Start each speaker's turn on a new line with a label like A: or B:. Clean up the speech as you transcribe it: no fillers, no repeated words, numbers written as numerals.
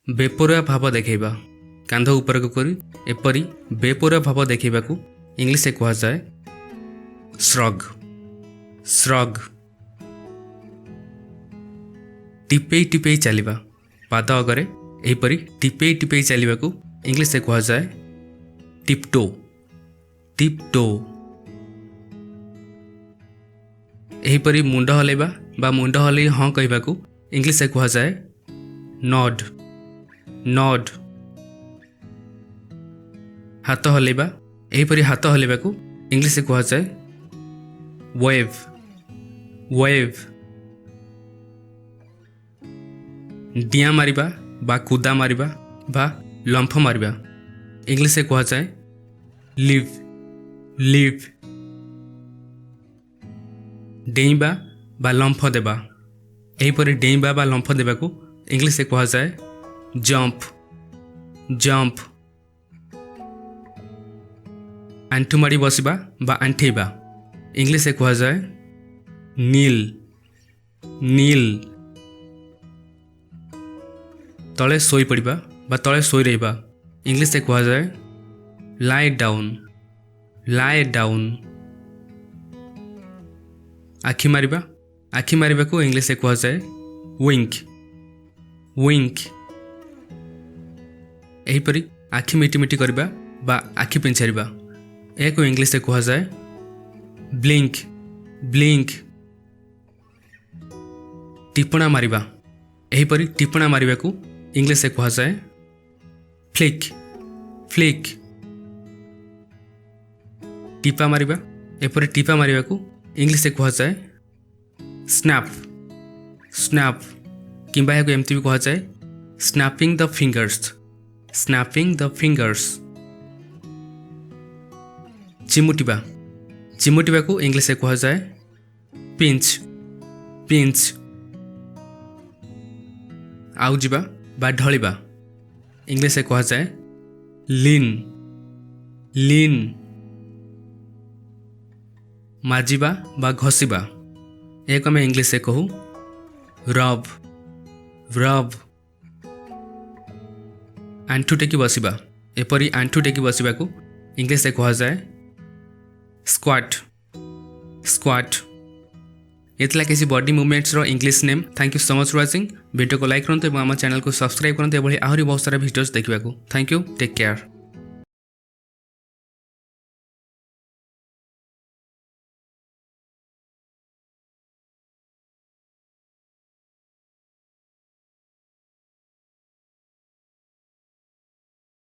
A: बेपरुआ भाव देखा कांध उपरक करी एपरी बेपरुआ भाव देखा इंग्लिश कह जाए श्रग श्रग। टिपे टिपे चलवा पाद अगरे एपरी टिपे टिपे चलवा को इंग्लिश कह जाए टिपटो टिपटो। एहीपरी मुंड हलैबा बा मुंड हलै हाँ कहवाकू इंग्लिश कह जाए नॉड नॉड। हाथ हलैबा एहीपरी हाथ हलैबाकू इंग्लिश कह जाए वेव वेव। डिया मारिबा बा कुदा मारिबा बा लंफ मारिबा इंग्लिश कह जाए लिव लिव। डेइबा बा लंफ देबा एहीपरी डेइबा बा लंफ देबाकू इंग्लिश कह जाए जंप जंप। आंठू माड़ी बसवा बा आंठेबा इंग्लिश कह जाए नील नील। तले सोई पड़िबा बा तले सोई रहिबा इंग्लिश कह जाए लाई डाउन लाई डाउन। आखि मारिबा आखि मारिबा को इंग्लिश कह जाए विंक विंक। एहीपरी आखि मिटी मिटी करबा बा आखि पिंछारिबा एक इंग्लिश कह जाए ब्लिंक ब्लिंक। टिपणा मारिबा एहीपरी टिपणा मारिबा को इंग्लिश कह जाए फ्लिक फ्लिक। टीपा मारिबा एपरी टीपा मारिबा को इंग्लिश कह जाए स्नैप स्नैप। किंबा एमती भी कह जाए snapping the fingers snapping the fingers. चिमुटिबा चिमुटिबा को इंग्लिश कह जाए पिंच पिंच। आउजिबा बा ढलिबा इंग्लिश कह जाए लीन लीन। माजिबा बा घसीबा एक आम इंग्लिश कहू रब रब। आंठू टेकी बसिबा एपरी आंठू टेकी बसिबा को इंग्लिश कह जाए स्क्वाट स्क्वाट। इतला किसी बॉडी मूवमेंट्स रो English name. Thank you so much for watching. Video को लाइक करते और आम चैनल को सब्सक्राइब करते आहरी बहुत सारा वीडियोस देखा। Thank you take care.